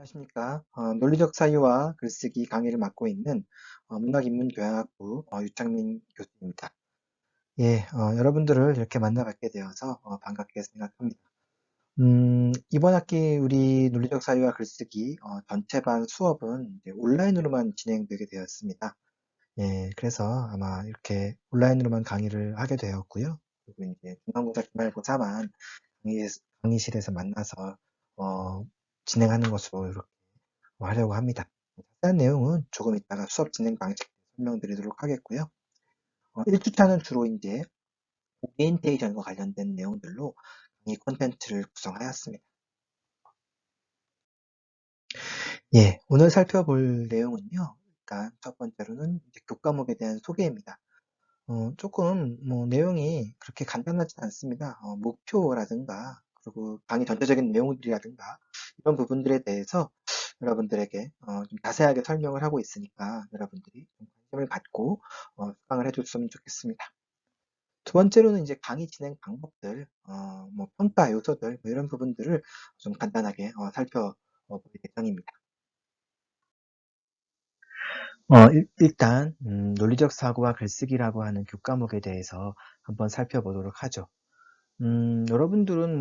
안녕하십니까. 논리적 사유와 글쓰기 강의를 맡고 있는 문학인문교양학부 유창민 교수입니다. 예, 여러분들을 이렇게 만나뵙게 되어서 반갑게 생각합니다. 이번 학기 우리 논리적 사유와 글쓰기 전체반 수업은 이제 온라인으로만 진행되게 되었습니다. 예, 그래서 아마 이렇게 온라인으로만 강의를 하게 되었고요. 그리고 이제 중간고사, 기말고사만 강의실에서 만나서 어, 진행하는 것으로 이렇게 하려고 합니다. 자세한 내용은 조금 이따가 수업 진행 방식 설명드리도록 하겠고요. 1주차는 주로 이제 오리엔테이션과 관련된 내용들로 강의 콘텐츠를 구성하였습니다. 예, 오늘 살펴볼 내용은요. 일단 첫 번째로는 이제 교과목에 대한 소개입니다. 조금 내용이 그렇게 간단하지 않습니다. 목표라든가 그리고 강의 전체적인 내용들이라든가 이런 부분들에 대해서 여러분들에게 좀 자세하게 설명을 하고 있으니까 여러분들이 좀 관심을 갖고 수강을 해줬으면 좋겠습니다. 두 번째로는 이제 강의 진행 방법들, 평가 요소들 이런 부분들을 좀 간단하게 살펴볼 예정입니다. 일단 논리적 사고와 글쓰기라고 하는 교과목에 대해서 한번 살펴보도록 하죠. 여러분들은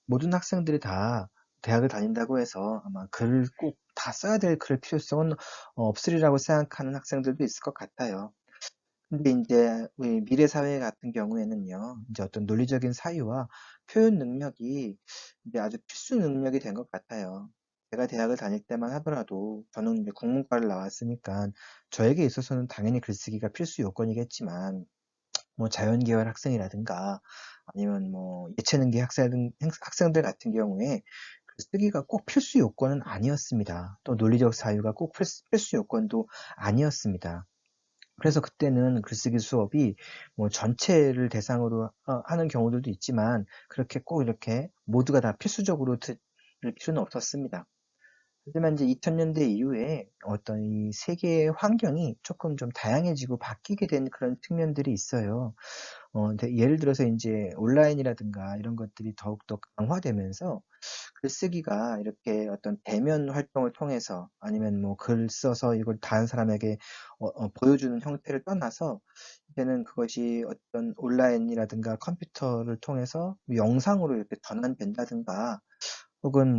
모든 학생들이 다 대학을 다닌다고 해서 아마 글을 꼭 다 써야 될 그럴 필요성은 없으리라고 생각하는 학생들도 있을 것 같아요. 근데 이제 우리 미래 사회 같은 경우에는요, 이제 어떤 논리적인 사유와 표현 능력이 이제 아주 필수 능력이 된 것 같아요. 제가 대학을 다닐 때만 하더라도 저는 이제 국문과를 나왔으니까 저에게 있어서는 당연히 글쓰기가 필수 요건이겠지만 자연계열 학생이라든가 아니면 예체능계 학생들 같은 경우에 글쓰기가 꼭 필수 요건은 아니었습니다. 또 논리적 사유가 꼭 필수 요건도 아니었습니다. 그래서 그때는 글쓰기 수업이 전체를 대상으로 하는 경우들도 있지만 그렇게 꼭 이렇게 모두가 다 필수적으로 들을 필요는 없었습니다. 하지만 이제 2000년대 이후에 어떤 이 세계의 환경이 조금 좀 다양해지고 바뀌게 된 그런 측면들이 있어요. 예를 들어서 이제 온라인이라든가 이런 것들이 더욱더 강화되면서 글쓰기가 이렇게 어떤 대면 활동을 통해서 아니면 글 써서 이걸 다른 사람에게 보여주는 형태를 떠나서 이제는 그것이 어떤 온라인이라든가 컴퓨터를 통해서 영상으로 이렇게 전환된다든가 혹은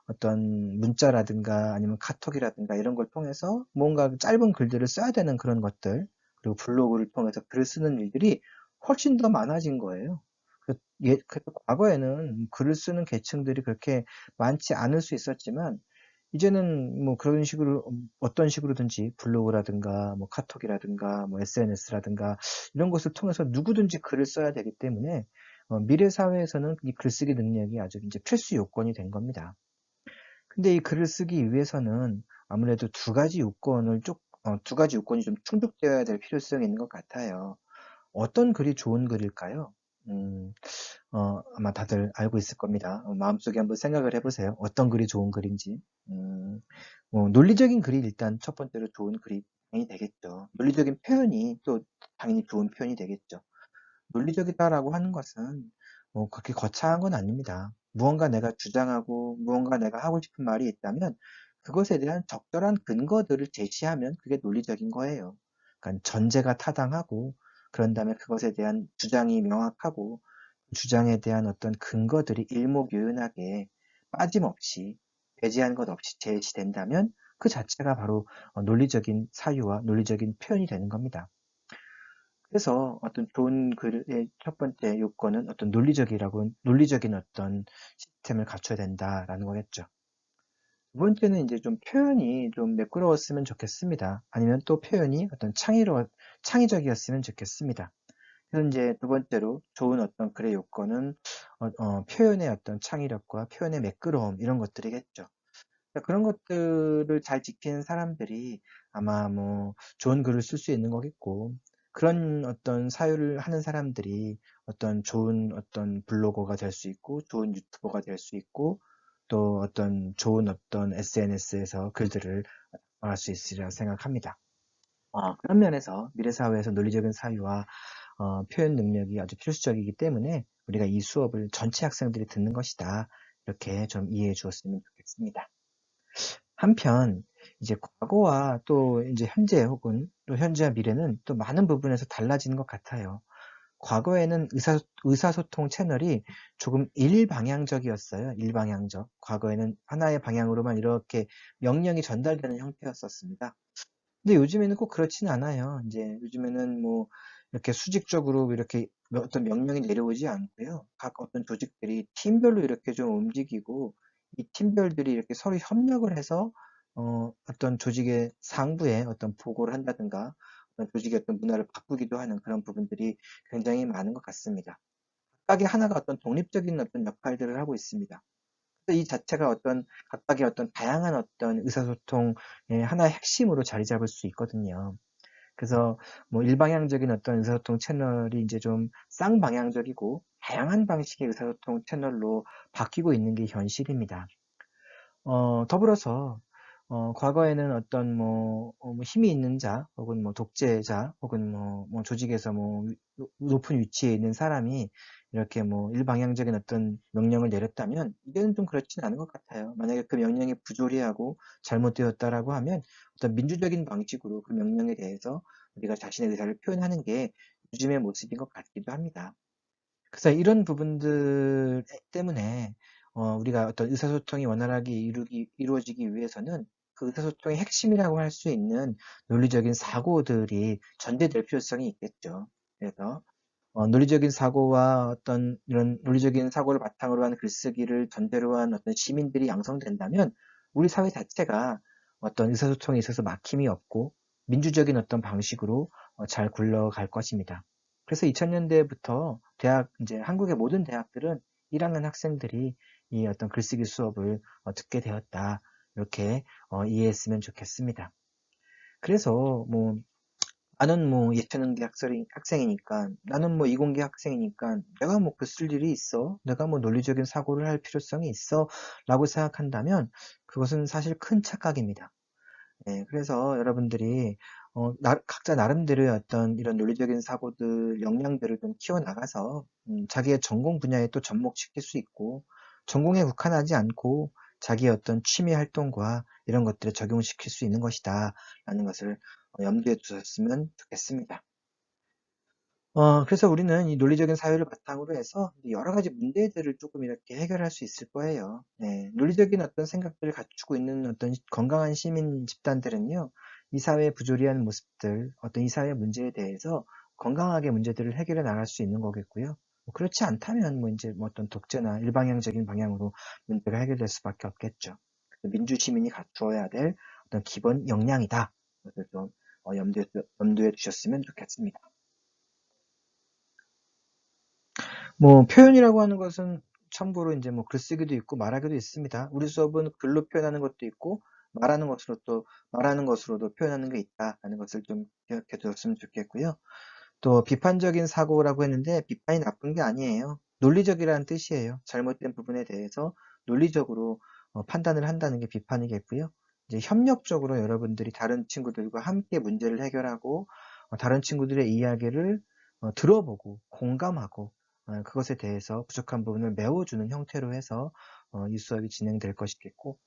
어떤 문자라든가 아니면 카톡이라든가 이런 걸 통해서 뭔가 짧은 글들을 써야 되는 그런 것들 그리고 블로그를 통해서 글을 쓰는 일들이 훨씬 더 많아진 거예요. 과거에는 글을 쓰는 계층들이 그렇게 많지 않을 수 있었지만 이제는 그런 식으로 어떤 식으로든지 블로그라든가 카톡이라든가 SNS라든가 이런 것을 통해서 누구든지 글을 써야 되기 때문에 미래 사회에서는 이 글쓰기 능력이 아주 이제 필수 요건이 된 겁니다. 근데 이 글을 쓰기 위해서는 아무래도 두 가지 요건이 좀 충족되어야 될 필요성이 있는 것 같아요. 어떤 글이 좋은 글일까요? 음, 아마 다들 알고 있을 겁니다. 마음속에 한번 생각을 해보세요. 어떤 글이 좋은 글인지. 음, 논리적인 글이 일단 첫 번째로 좋은 글이 당연히 되겠죠. 논리적인 표현이 또 당연히 좋은 표현이 되겠죠. 논리적이다라고 하는 것은 그렇게 거창한 건 아닙니다. 무언가 내가 주장하고 무언가 내가 하고 싶은 말이 있다면 그것에 대한 적절한 근거들을 제시하면 그게 논리적인 거예요. 그러니까 전제가 타당하고 그런 다음에 그것에 대한 주장이 명확하고 주장에 대한 어떤 근거들이 일목요연하게 빠짐없이 배제한 것 없이 제시된다면 그 자체가 바로 논리적인 사유와 논리적인 표현이 되는 겁니다. 그래서 어떤 좋은 글의 첫 번째 요건은 어떤 논리적인 어떤 시스템을 갖춰야 된다라는 거겠죠. 두 번째는 이제 좀 표현이 좀 매끄러웠으면 좋겠습니다. 아니면 또 표현이 어떤 창의적이었으면 좋겠습니다. 그래서 이제 두 번째로 좋은 어떤 글의 요건은 표현의 어떤 창의력과 표현의 매끄러움 이런 것들이겠죠. 그러니까 그런 것들을 잘 지키는 사람들이 아마 좋은 글을 쓸 수 있는 거겠고, 그런 어떤 사유를 하는 사람들이 어떤 좋은 어떤 블로거가 될 수 있고, 좋은 유튜버가 될 수 있고, 또 어떤 좋은 어떤 SNS에서 글들을 말할 수 있으리라 생각합니다. 그런 면에서 미래 사회에서 논리적인 사유와 표현 능력이 아주 필수적이기 때문에 우리가 이 수업을 전체 학생들이 듣는 것이다. 이렇게 좀 이해해 주었으면 좋겠습니다. 한편 이제 과거와 또 이제 현재 혹은 또 현재와 미래는 또 많은 부분에서 달라지는 것 같아요. 과거에는 의사소통 채널이 조금 일방향적이었어요. 일방향적. 과거에는 하나의 방향으로만 이렇게 명령이 전달되는 형태였었습니다. 근데 요즘에는 꼭 그렇지는 않아요. 이제 요즘에는 뭐 이렇게 수직적으로 이렇게 어떤 명령이 내려오지 않고요. 각 어떤 조직들이 팀별로 이렇게 좀 움직이고 이 팀별들이 이렇게 서로 협력을 해서 어떤 조직의 상부에 어떤 보고를 한다든가 어떤 조직의 어떤 문화를 바꾸기도 하는 그런 부분들이 굉장히 많은 것 같습니다. 각각의 하나가 어떤 독립적인 어떤 역할들을 하고 있습니다. 이 자체가 어떤 각각의 어떤 다양한 어떤 의사소통의 하나의 핵심으로 자리 잡을 수 있거든요. 그래서 뭐 일방향적인 어떤 의사소통 채널이 이제 좀 쌍방향적이고 다양한 방식의 의사소통 채널로 바뀌고 있는 게 현실입니다. 더불어서 과거에는 어떤 뭐 힘이 있는 자 혹은 뭐 독재자 혹은 뭐 조직에서 뭐 높은 위치에 있는 사람이 이렇게 뭐 일방향적인 어떤 명령을 내렸다면 이제는 좀 그렇지는 않은 것 같아요. 만약에 그 명령이 부조리하고 잘못되었다라고 하면 어떤 민주적인 방식으로 그 명령에 대해서 우리가 자신의 의사를 표현하는 게 요즘의 모습인 것 같기도 합니다. 그래서 이런 부분들 때문에 우리가 어떤 의사소통이 원활하게 이루어지기 위해서는 그 의사소통의 핵심이라고 할 수 있는 논리적인 사고들이 전제될 필요성이 있겠죠. 그래서 논리적인 사고와 어떤 이런 논리적인 사고를 바탕으로 한 글쓰기를 전제로 한 어떤 시민들이 양성된다면 우리 사회 자체가 어떤 의사소통에 있어서 막힘이 없고 민주적인 어떤 방식으로 잘 굴러갈 것입니다. 그래서 2000년대부터 이제 한국의 모든 대학들은 1학년 학생들이 이 어떤 글쓰기 수업을 듣게 되었다. 이렇게 이해했으면 좋겠습니다. 그래서 뭐 나는 뭐 예체능대 학생이니까 나는 뭐 이공계 학생이니까 내가 뭐 글 쓸 일이 있어? 내가 뭐 논리적인 사고를 할 필요성이 있어? 라고 생각한다면 그것은 사실 큰 착각입니다. 네, 그래서 여러분들이 각자 나름대로의 어떤 이런 논리적인 사고들, 역량들을 좀 키워나가서 자기의 전공 분야에 또 접목시킬 수 있고 전공에 국한하지 않고 자기의 어떤 취미 활동과 이런 것들을 적용시킬 수 있는 것이다 라는 것을 염두에 두셨으면 좋겠습니다. 그래서 우리는 이 논리적인 사회를 바탕으로 해서 여러 가지 문제들을 조금 이렇게 해결할 수 있을 거예요. 네, 논리적인 어떤 생각들을 갖추고 있는 어떤 건강한 시민 집단들은요, 이 사회의 부조리한 모습들, 어떤 이 사회 문제에 대해서 건강하게 문제들을 해결해 나갈 수 있는 거겠고요. 뭐 그렇지 않다면 뭐 이제 뭐 어떤 독재나 일방향적인 방향으로 문제가 해결될 수밖에 없겠죠. 민주 시민이 갖추어야 될 어떤 기본 역량이다. 그것을 좀 염두에 두셨으면 좋겠습니다. 뭐 표현이라고 하는 것은 참고로 이제 뭐 글쓰기도 있고 말하기도 있습니다. 우리 수업은 글로 표현하는 것도 있고 말하는 것으로도 표현하는 게 있다라는 것을 좀 기억해 두셨으면 좋겠고요. 또 비판적인 사고라고 했는데 비판이 나쁜 게 아니에요. 논리적이라는 뜻이에요. 잘못된 부분에 대해서 논리적으로 판단을 한다는 게 비판이겠고요. 이제 협력적으로 여러분들이 다른 친구들과 함께 문제를 해결하고 다른 친구들의 이야기를 들어보고 공감하고 그것에 대해서 부족한 부분을 메워주는 형태로 해서 이 수업이 진행될 것이겠고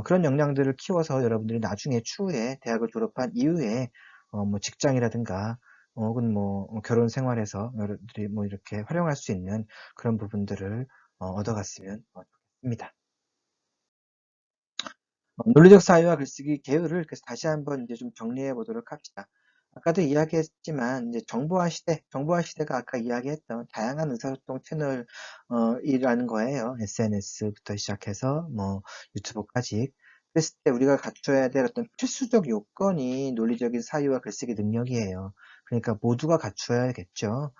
그런 역량들을 키워서 여러분들이 나중에 추후에 대학을 졸업한 이후에 뭐 직장이라든가 혹은 뭐 결혼 생활에서 여러분들이 뭐 이렇게 활용할 수 있는 그런 부분들을 얻어갔으면 좋겠습니다. 논리적 사회와 글쓰기 계율을 그래서 다시 한번 이제 좀 정리해 보도록 합시다. 아까도 이야기했지만 이제 정보화 시대가 아까 이야기했던 다양한 의사소통 채널 이라는 거예요. SNS부터 시작해서 뭐 유튜브까지. 그랬을 때 우리가 갖춰야 될 어떤 필수적 요건이 논리적인 사유와 글쓰기 능력이에요. 그러니까 모두가 갖춰야겠죠.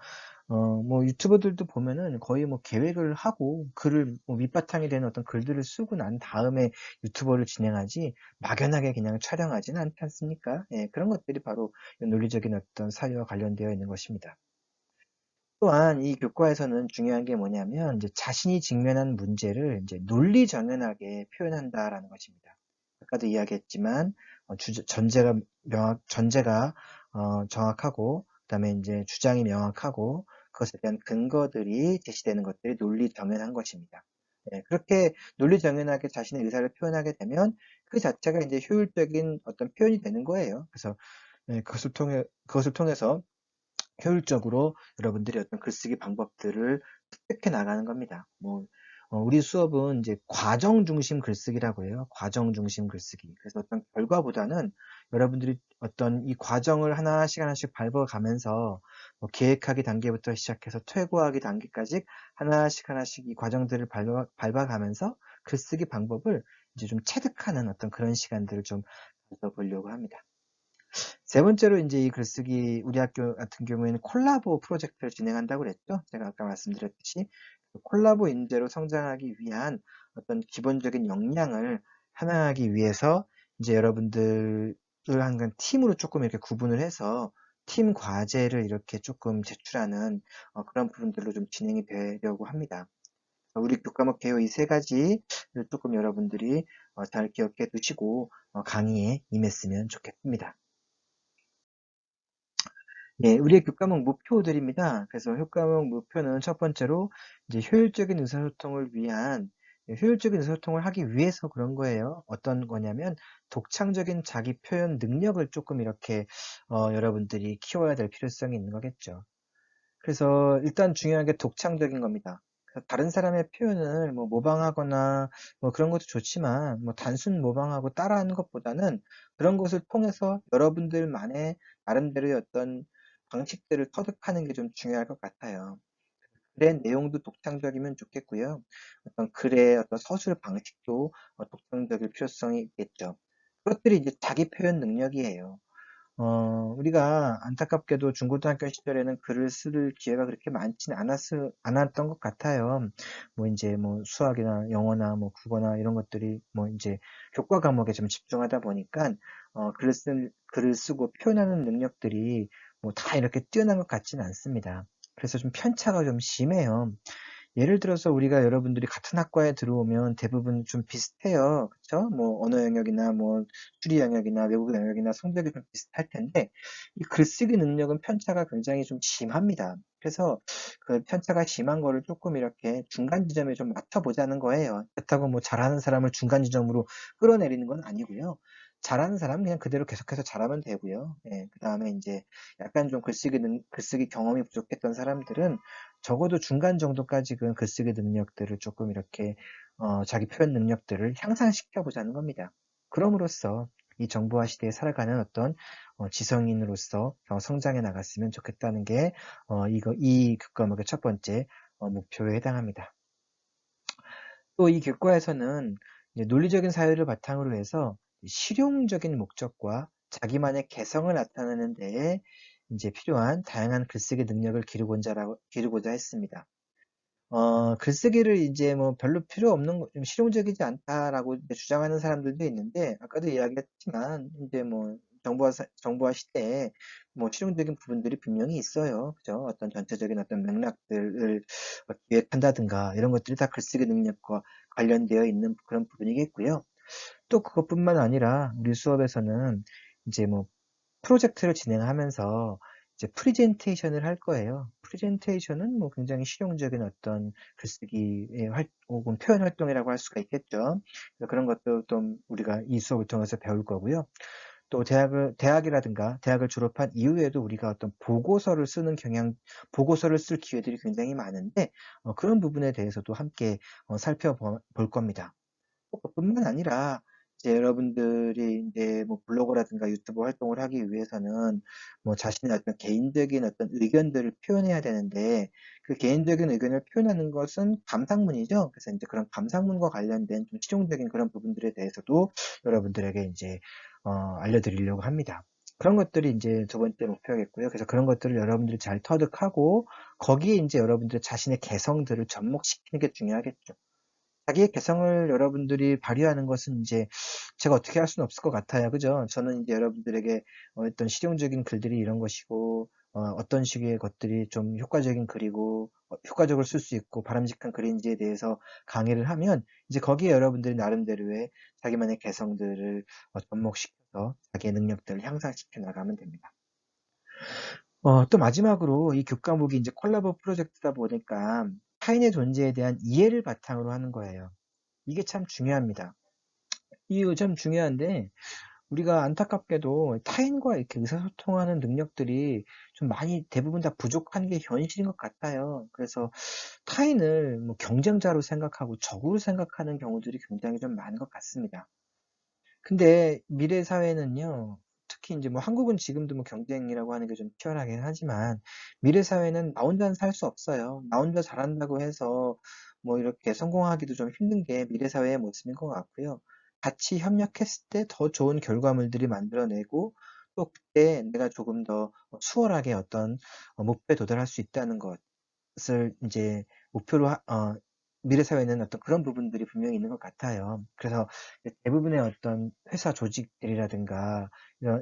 뭐 유튜버들도 보면은 거의 뭐 계획을 하고 글을 뭐 밑바탕이 되는 어떤 글들을 쓰고 난 다음에 유튜버를 진행하지 막연하게 그냥 촬영하지는 않지 않습니까? 예, 그런 것들이 바로 논리적인 어떤 사유와 관련되어 있는 것입니다. 또한 이 교과에서는 중요한 게 뭐냐면 이제 자신이 직면한 문제를 이제 논리정연하게 표현한다라는 것입니다. 아까도 이야기했지만 전제가 정확하고 그다음에 이제 주장이 명확하고 그것에 대한 근거들이 제시되는 것들이 논리정연한 것입니다. 네, 그렇게 논리정연하게 자신의 의사를 표현하게 되면 그 자체가 이제 효율적인 어떤 표현이 되는 거예요. 그래서 예, 그것을 통해서 효율적으로 여러분들이 어떤 글쓰기 방법들을 습득해 나가는 겁니다. 우리 수업은 이제 과정 중심 글쓰기라고 해요. 과정 중심 글쓰기. 그래서 어떤 결과보다는 여러분들이 어떤 이 과정을 하나씩 하나씩 밟아가면서 계획하기 단계부터 시작해서 퇴고하기 단계까지 하나씩 하나씩 이 과정들을 밟아가면서 글쓰기 방법을 이제 좀 체득하는 어떤 그런 시간들을 좀 가져보려고 합니다. 세 번째로 이제 이 글쓰기 우리 학교 같은 경우에는 콜라보 프로젝트를 진행한다고 그랬죠. 제가 아까 말씀드렸듯이 그 콜라보 인재로 성장하기 위한 어떤 기본적인 역량을 함양하기 위해서 이제 여러분들을 한간 팀으로 조금 이렇게 구분을 해서 팀 과제를 이렇게 조금 제출하는 그런 부분들로 좀 진행이 되려고 합니다. 우리 교과목 개요 이 세 가지를 조금 여러분들이 잘 기억해 두시고 강의에 임했으면 좋겠습니다. 예, 우리의 교과목 목표들입니다. 그래서 교과목 목표는 첫 번째로 이제 효율적인 의사소통을 위한 효율적인 의사소통을 하기 위해서 그런 거예요. 어떤 거냐면 독창적인 자기 표현 능력을 조금 이렇게 여러분들이 키워야 될 필요성이 있는 거겠죠. 그래서 일단 중요한 게 독창적인 겁니다. 그래서 다른 사람의 표현을 뭐 모방하거나 뭐 그런 것도 좋지만 뭐 단순 모방하고 따라하는 것보다는 그런 것을 통해서 여러분들만의 나름대로의 어떤 방식들을 터득하는 게 좀 중요할 것 같아요. 글의 내용도 독창적이면 좋겠고요. 어떤 글의 어떤 서술 방식도 독창적일 필요성이 있겠죠. 그것들이 이제 자기 표현 능력이에요. 우리가 안타깝게도 중고등학교 시절에는 글을 쓸 기회가 그렇게 많지는 않았던 것 같아요. 이제 수학이나 영어나 국어나 이런 것들이 이제 교과 과목에 좀 집중하다 보니까, 글을 쓰고 표현하는 능력들이 다 이렇게 뛰어난 것 같지는 않습니다. 그래서 좀 편차가 좀 심해요. 예를 들어서 우리가 여러분들이 같은 학과에 들어오면 대부분 좀 비슷해요. 그쵸? 언어 영역이나 수리 영역이나 외국어 영역이나 성적이 좀 비슷할 텐데, 이 글쓰기 능력은 편차가 굉장히 좀 심합니다. 그래서 그 편차가 심한 거를 조금 이렇게 중간 지점에 좀 맞춰보자는 거예요. 그렇다고 잘하는 사람을 중간 지점으로 끌어내리는 건 아니고요. 잘하는 사람은 그냥 그대로 계속해서 잘하면 되고요. 예, 그 다음에 이제 약간 좀 글쓰기 경험이 부족했던 사람들은 적어도 중간 정도까지 그 글쓰기 능력들을 조금 이렇게 자기 표현 능력들을 향상시켜 보자는 겁니다. 그럼으로써 이 정보화 시대에 살아가는 어떤 지성인으로서 성장해 나갔으면 좋겠다는 게 이 교과목의 첫 번째 목표에 해당합니다. 또 이 교과에서는 이제 논리적인 사유를 바탕으로 해서 실용적인 목적과 자기만의 개성을 나타내는 데에 이제 필요한 다양한 글쓰기 능력을 기르고자 했습니다. 글쓰기를 이제 별로 필요 없는 좀 실용적이지 않다라고 이제 주장하는 사람들도 있는데, 아까도 이야기했지만, 이제 정보화 시대에 실용적인 부분들이 분명히 있어요. 그죠? 어떤 전체적인 어떤 맥락들을 기획한다든가, 이런 것들이 다 글쓰기 능력과 관련되어 있는 그런 부분이겠고요. 또 그것뿐만 아니라, 우리 수업에서는 이제 프로젝트를 진행하면서 이제 프리젠테이션을 할 거예요. 프리젠테이션은 굉장히 실용적인 어떤 글쓰기의 혹은 표현 활동이라고 할 수가 있겠죠. 그래서 그런 것도 좀 우리가 이 수업을 통해서 배울 거고요. 또 대학을 졸업한 이후에도 우리가 어떤 보고서를 쓸 기회들이 굉장히 많은데, 그런 부분에 대해서도 함께 살펴볼 겁니다. 그뿐만 아니라 이제 여러분들이 이제 블로그라든가 유튜브 활동을 하기 위해서는 자신의 어떤 개인적인 어떤 의견들을 표현해야 되는데, 그 개인적인 의견을 표현하는 것은 감상문이죠. 그래서 이제 그런 감상문과 관련된 좀 실용적인 그런 부분들에 대해서도 여러분들에게 이제 알려드리려고 합니다. 그런 것들이 이제 두 번째 목표겠고요. 그래서 그런 것들을 여러분들이 잘 터득하고 거기에 이제 여러분들의 자신의 개성들을 접목시키는 게 중요하겠죠. 자기의 개성을 여러분들이 발휘하는 것은 이제 제가 어떻게 할 수는 없을 것 같아요. 그죠? 저는 이제 여러분들에게 어떤 실용적인 글들이 이런 것이고, 어떤 식의 것들이 좀 효과적인 글이고, 효과적으로 쓸 수 있고, 바람직한 글인지에 대해서 강의를 하면, 이제 거기에 여러분들이 나름대로의 자기만의 개성들을 접목시켜서 자기의 능력들을 향상시켜 나가면 됩니다. 또 마지막으로 이 교과목이 이제 콜라보 프로젝트다 보니까 타인의 존재에 대한 이해를 바탕으로 하는 거예요. 이게 참 중요합니다. 이거 참 중요한데 우리가 안타깝게도 타인과 이렇게 의사소통하는 능력들이 좀 많이 대부분 다 부족한 게 현실인 것 같아요. 그래서 타인을 뭐 경쟁자로 생각하고 적으로 생각하는 경우들이 굉장히 좀 많은 것 같습니다. 근데 미래 사회는요, 특히 이제 뭐 한국은 지금도 뭐 경쟁이라고 하는 게 좀 치열하긴 하지만 미래 사회는 나 혼자는 살 수 없어요. 나 혼자 잘한다고 해서 뭐 이렇게 성공하기도 좀 힘든 게 미래 사회의 모습인 것 같고요. 같이 협력했을 때 더 좋은 결과물들이 만들어내고 또 그때 내가 조금 더 수월하게 어떤 목표에 도달할 수 있다는 것을 이제 목표로 미래 사회는 어떤 그런 부분들이 분명히 있는 것 같아요. 그래서 대부분의 어떤 회사 조직들이라든가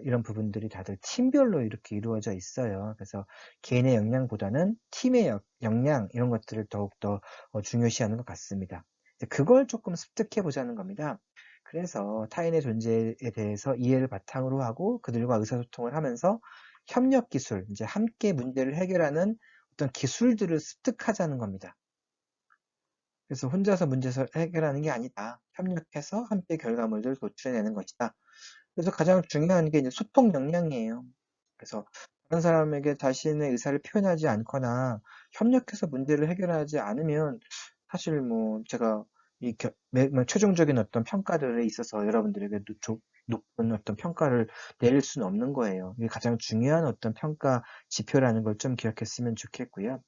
이런 부분들이 다들 팀별로 이렇게 이루어져 있어요. 그래서 개인의 역량보다는 팀의 역량 이런 것들을 더욱더 중요시하는 것 같습니다. 그걸 조금 습득해 보자는 겁니다. 그래서 타인의 존재에 대해서 이해를 바탕으로 하고 그들과 의사소통을 하면서 협력 기술, 이제 함께 문제를 해결하는 어떤 기술들을 습득하자는 겁니다. 그래서 혼자서 문제를 해결하는 게 아니다. 협력해서 함께 결과물들을 도출해내는 것이다. 그래서 가장 중요한 게 이제 소통 역량이에요. 그래서 다른 사람에게 자신의 의사를 표현하지 않거나 협력해서 문제를 해결하지 않으면 사실 뭐 제가 뭐 최종적인 어떤 평가들에 있어서 여러분들에게 높은 어떤 평가를 내릴 수는 없는 거예요. 이게 가장 중요한 어떤 평가 지표라는 걸 좀 기억했으면 좋겠고요.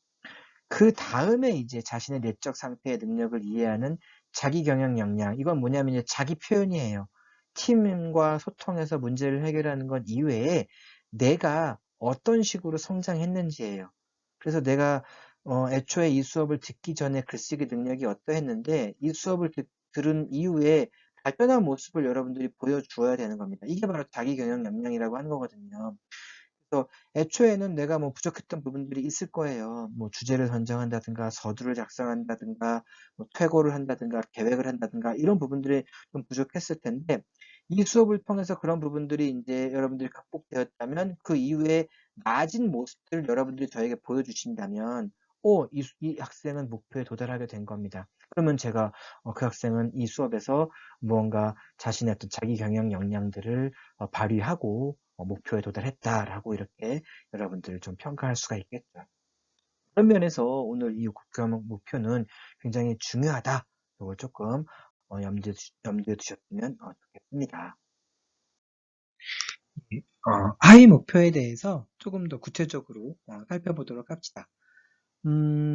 그다음에 이제 자신의 내적 상태의 능력을 이해하는 자기 경영 역량. 이건 뭐냐면 이제 자기 표현이에요. 팀과 소통해서 문제를 해결하는 것 이외에 내가 어떤 식으로 성장했는지예요. 그래서 내가 애초에 이 수업을 듣기 전에 글쓰기 능력이 어떠했는데 이 수업을 들은 이후에 발전한 모습을 여러분들이 보여주어야 되는 겁니다. 이게 바로 자기 경영 역량이라고 하는 거거든요. 그래서 애초에는 내가 뭐 부족했던 부분들이 있을 거예요. 뭐 주제를 선정한다든가, 서두를 작성한다든가, 뭐 퇴고를 한다든가, 계획을 한다든가, 이런 부분들이 좀 부족했을 텐데, 이 수업을 통해서 그런 부분들이 이제 여러분들이 극복되었다면, 그 이후에 나아진 모습들을 여러분들이 저에게 보여주신다면, 이 학생은 목표에 도달하게 된 겁니다. 그러면 제가 그 학생은 이 수업에서 무언가 자신의 어떤 자기 경영 역량들을 발휘하고 목표에 도달했다라고 이렇게 여러분들 좀 평가할 수가 있겠죠. 그런 면에서 오늘 이 국가목 목표는 굉장히 중요하다. 이걸 조금 염두에 두셨으면 좋겠습니다. 하위 목표에 대해서 조금 더 구체적으로 살펴보도록 합시다.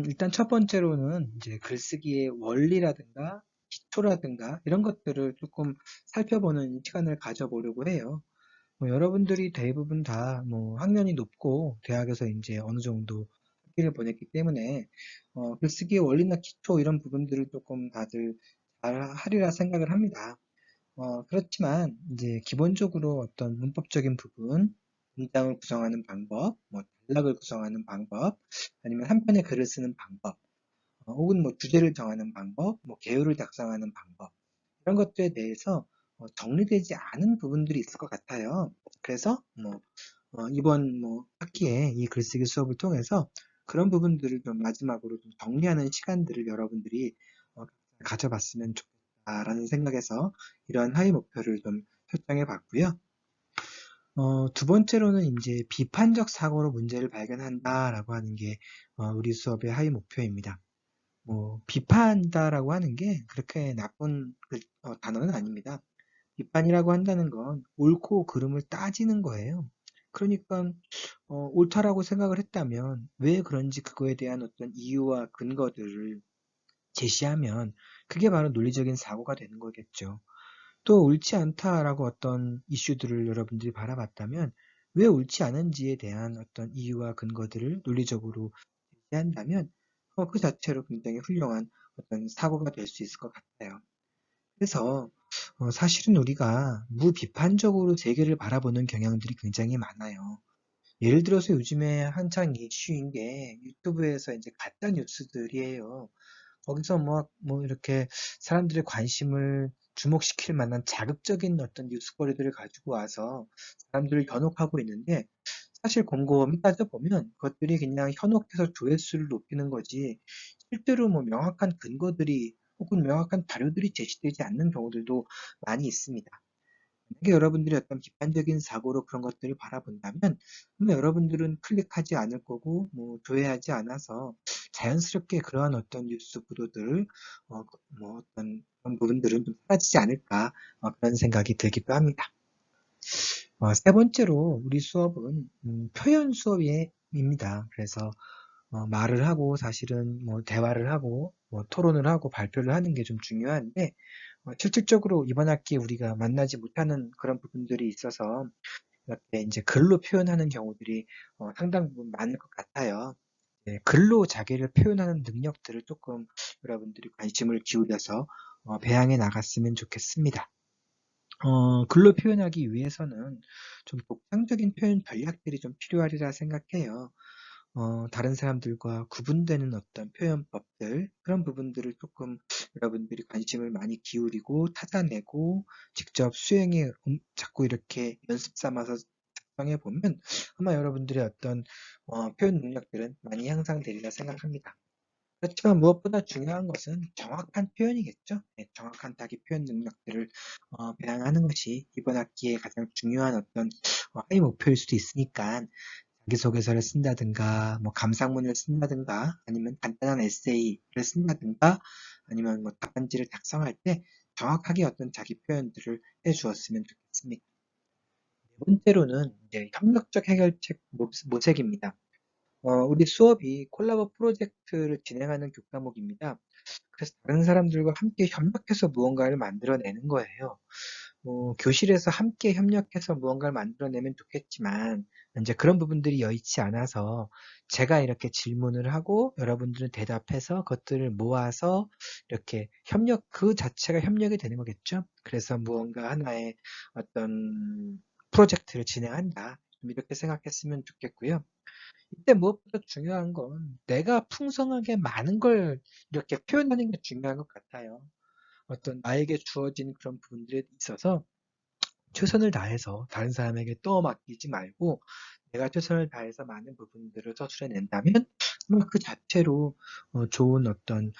일단 첫 번째로는 이제 글쓰기의 원리라든가 기초라든가 이런 것들을 조금 살펴보는 시간을 가져보려고 해요. 뭐 여러분들이 대부분 다 뭐 학년이 높고 대학에서 이제 어느 정도 학기를 보냈기 때문에 글쓰기의 원리나 기초 이런 부분들을 조금 다들 잘 하리라 생각을 합니다. 그렇지만 이제 기본적으로 어떤 문법적인 부분, 문장을 구성하는 방법, 뭐 단락을 구성하는 방법, 아니면 한 편의 글을 쓰는 방법, 혹은 뭐 주제를 정하는 방법, 뭐 개요를 작성하는 방법, 이런 것들에 대해서 정리되지 않은 부분들이 있을 것 같아요. 그래서 뭐 이번 뭐 학기에 이 글쓰기 수업을 통해서 그런 부분들을 좀 마지막으로 좀 정리하는 시간들을 여러분들이 가져봤으면 좋겠다라는 생각에서 이러한 하위 목표를 좀 설정해 봤고요. 두 번째로는 이제 비판적 사고로 문제를 발견한다라고 하는 게 우리 수업의 하위 목표입니다. 뭐 비판이다라고 하는 게 그렇게 나쁜 단어는 아닙니다. 비판이라고 한다는 건 옳고 그름을 따지는 거예요. 그러니까 옳다라고 생각을 했다면 왜 그런지 그거에 대한 어떤 이유와 근거들을 제시하면 그게 바로 논리적인 사고가 되는 거겠죠. 또 옳지 않다라고 어떤 이슈들을 여러분들이 바라봤다면 왜 옳지 않은지에 대한 어떤 이유와 근거들을 논리적으로 제시한다면 그 자체로 굉장히 훌륭한 어떤 사고가 될 수 있을 것 같아요. 그래서 사실은 우리가 무비판적으로 세계를 바라보는 경향들이 굉장히 많아요. 예를 들어서 요즘에 한창 이슈인 게 유튜브에서 이제 가짜 뉴스들이에요. 거기서 뭐 이렇게 사람들의 관심을 주목시킬 만한 자극적인 어떤 뉴스거리들을 가지고 와서 사람들을 현혹하고 있는데 사실 곰곰이 따져보면 그것들이 그냥 현혹해서 조회수를 높이는 거지 실제로 뭐 명확한 근거들이 혹은 명확한 자료들이 제시되지 않는 경우들도 많이 있습니다. 만약에 여러분들이 어떤 비판적인 사고로 그런 것들을 바라본다면 아마 여러분들은 클릭하지 않을 거고 뭐 조회하지 않아서 자연스럽게 그러한 어떤 뉴스 보도들 뭐 어떤 그런 부분들은 좀 사라지지 않을까 그런 생각이 들기도 합니다. 세 번째로 우리 수업은 표현 수업입니다. 그래서 말을 하고 사실은 뭐 대화를 하고 뭐 토론을 하고 발표를 하는 게 좀 중요한데 실질적으로 이번 학기에 우리가 만나지 못하는 그런 부분들이 있어서 이렇게 이제 글로 표현하는 경우들이 상당 부분 많을 것 같아요. 네, 글로 자기를 표현하는 능력들을 조금 여러분들이 관심을 기울여서 배양해 나갔으면 좋겠습니다. 글로 표현하기 위해서는 좀 독창적인 표현 전략들이 좀 필요하리라 생각해요. 다른 사람들과 구분되는 어떤 표현법들, 그런 부분들을 조금 여러분들이 관심을 많이 기울이고 찾아내고 직접 수행에 자꾸 이렇게 연습 삼아서 작성해 보면 아마 여러분들의 어떤 표현 능력들은 많이 향상되리라 생각합니다. 그렇지만 무엇보다 중요한 것은 정확한 표현이겠죠. 네, 정확한 자기 표현 능력들을 배양하는 것이 이번 학기에 가장 중요한 어떤 학위 목표일 수도 있으니까 자기소개서를 쓴다든가, 뭐 감상문을 쓴다든가, 아니면 간단한 에세이를 쓴다든가, 아니면 뭐 답안지를 작성할 때 정확하게 어떤 자기 표현들을 해주었으면 좋겠습니다. 네 번째로는 이제 협력적 해결책 모색입니다. 우리 수업이 콜라보 프로젝트를 진행하는 교과목입니다. 그래서 다른 사람들과 함께 협력해서 무언가를 만들어내는 거예요. 교실에서 함께 협력해서 무언가를 만들어내면 좋겠지만, 이제 그런 부분들이 여의치 않아서 제가 이렇게 질문을 하고 여러분들은 대답해서 그것들을 모아서 이렇게 그 자체가 협력이 되는 거겠죠. 그래서 무언가 하나의 어떤 프로젝트를 진행한다. 좀 이렇게 생각했으면 좋겠고요. 이때 무엇보다 중요한 건 내가 풍성하게 많은 걸 이렇게 표현하는 게 중요한 것 같아요. 어떤 나에게 주어진 그런 부분들에 있어서 최선을 다해서 다른 사람에게 떠맡기지 말고 내가 최선을 다해서 많은 부분들을 서술해낸다면 아마 그 자체로 좋은 어떤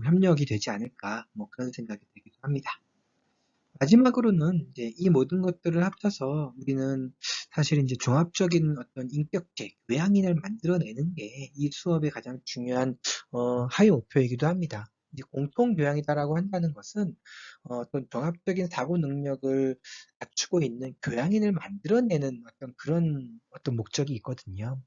협력이 되지 않을까 뭐 그런 생각이 들기도 합니다. 마지막으로는 이제 이 모든 것들을 합쳐서 우리는 사실 이제 종합적인 어떤 인격체, 교양인을 만들어내는 게 이 수업의 가장 중요한 하위 목표이기도 합니다. 이제 공통 교양이다라고 한다는 것은 어떤 종합적인 사고 능력을 갖추고 있는 교양인을 만들어내는 어떤 그런 어떤 목적이 있거든요.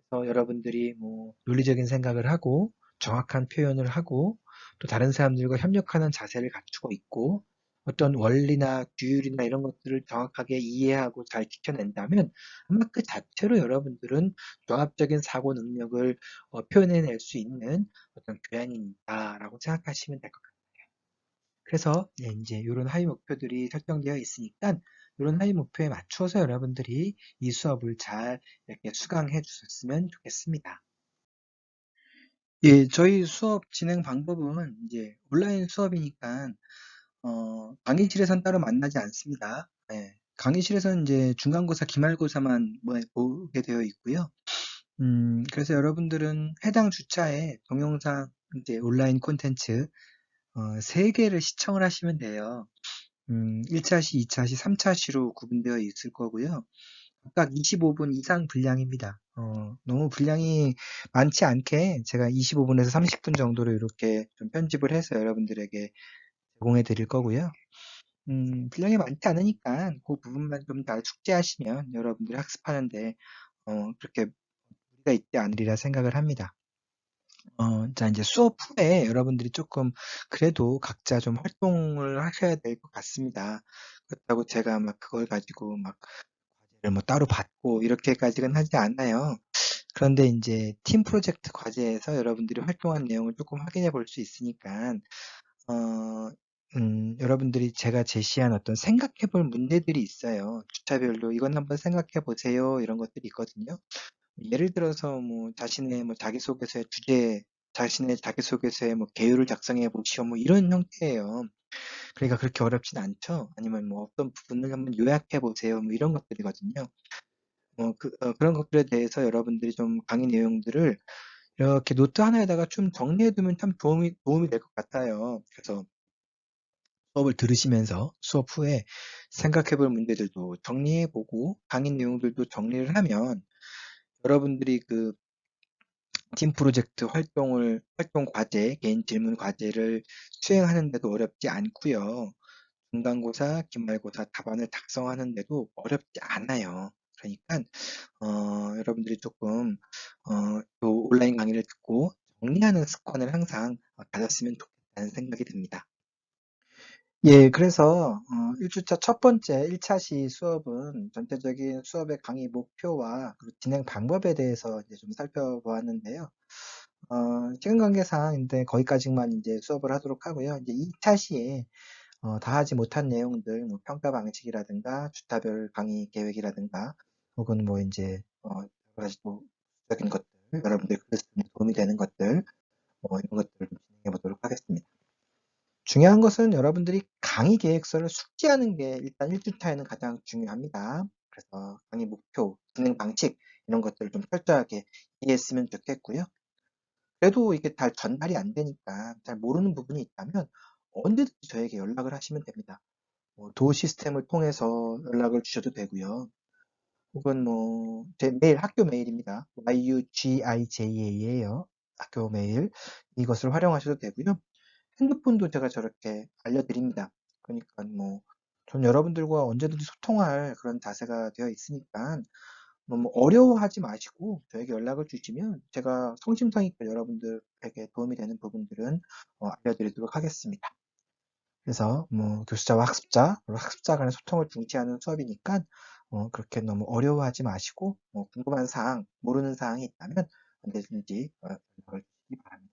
그래서 여러분들이 뭐 논리적인 생각을 하고 정확한 표현을 하고 또 다른 사람들과 협력하는 자세를 갖추고 있고 어떤 원리나 규율이나 이런 것들을 정확하게 이해하고 잘 지켜낸다면 아마 그 자체로 여러분들은 종합적인 사고 능력을 표현해낼 수 있는 어떤 교양인이다라고 생각하시면 될 것 같아요. 그래서 네, 이제 이런 하위 목표들이 설정되어 있으니까 이런 하위 목표에 맞춰서 여러분들이 이 수업을 잘 이렇게 수강해 주셨으면 좋겠습니다. 예, 저희 수업 진행 방법은 이제 온라인 수업이니까 강의실에선 따로 만나지 않습니다. 예, 강의실에서는 이제 중간고사, 기말고사만 뭐 보게 되어 있고요. 그래서 여러분들은 해당 주차에 동영상 이제 온라인 콘텐츠 3개를 시청을 하시면 돼요. 1차 시, 2차 시, 3차 시로 구분되어 있을 거고요. 각각 25분 이상 분량입니다. 너무 분량이 많지 않게 제가 25분에서 30분 정도로 이렇게 좀 편집을 해서 여러분들에게 제공해 드릴 거고요. 분량이 많지 않으니까 그 부분만 좀 잘 숙지하시면 여러분들이 학습하는데 그렇게 무리가 있지 않으리라 생각을 합니다. 자, 이제 수업 후에 여러분들이 조금 그래도 각자 좀 활동을 하셔야 될 것 같습니다. 그렇다고 제가 막 그걸 가지고 막 과제를 뭐 따로 받고 이렇게까지는 하지 않아요. 그런데 이제 팀 프로젝트 과제에서 여러분들이 활동한 내용을 조금 확인해 볼 수 있으니까 어, 여러분들이 제가 제시한 어떤 생각해 볼 문제들이 있어요. 주차별로 이건 한번 생각해 보세요. 이런 것들이 있거든요. 예를 들어서 뭐 자신의 뭐 자기소개서의 주제, 자신의 자기소개서의 뭐 개요를 작성해 보시오. 뭐 이런 형태예요. 그러니까 그렇게 어렵진 않죠. 아니면 뭐 어떤 부분을 한번 요약해 보세요. 뭐 이런 것들이거든요. 그런 것들에 대해서 여러분들이 좀 강의 내용들을 이렇게 노트 하나에다가 좀 정리해두면 참 도움이 될 것 같아요. 그래서 수업을 들으시면서 수업 후에 생각해볼 문제들도 정리해보고 강의 내용들도 정리를 하면 여러분들이 그 팀 프로젝트 활동 과제, 개인 질문 과제를 수행하는데도 어렵지 않고요. 중간고사, 기말고사 답안을 작성하는데도 어렵지 않아요. 그러니까 여러분들이 조금 또 온라인 강의를 듣고 정리하는 습관을 항상 가졌으면 좋겠다는 생각이 듭니다. 예, 그래서 1주차 첫 번째 1차시 수업은 전체적인 수업의 강의 목표와 그리고 진행 방법에 대해서 이제 좀 살펴보았는데요. 시간 관계상 이제 거기까지만 이제 수업을 하도록 하고요. 이제 2차시에 다 하지 못한 내용들, 뭐 평가 방식이라든가 주타별 강의 계획이라든가 혹은 뭐 이제 여러 가지 또 적인 것들, 여러분들 글쓰는 도움이 되는 것들, 이런 것들을 좀 진행해 보도록 하겠습니다. 중요한 것은 여러분들이 강의 계획서를 숙지하는 게 일단 1주차에는 가장 중요합니다. 그래서 강의 목표, 진행 방식 이런 것들을 좀 철저하게 이해했으면 좋겠고요. 그래도 이게 잘 전달이 안 되니까 잘 모르는 부분이 있다면 언제든지 저에게 연락을 하시면 됩니다. 도어 시스템을 통해서 연락을 주셔도 되고요. 혹은 뭐 제 메일 학교 메일입니다. yugija예요. 학교 메일 이것을 활용하셔도 되고요. 핸드폰도 제가 저렇게 알려드립니다. 그러니까 뭐 전 여러분들과 언제든지 소통할 그런 자세가 되어 있으니까 너무 어려워하지 마시고 저에게 연락을 주시면 제가 성심성의껏 여러분들에게 도움이 되는 부분들은 알려드리도록 하겠습니다. 그래서 뭐 교수자와 학습자, 그리고 학습자 간의 소통을 중시하는 수업이니까 그렇게 너무 어려워하지 마시고 궁금한 사항, 모르는 사항이 있다면 언제든지 연락을 주시기 바랍니다.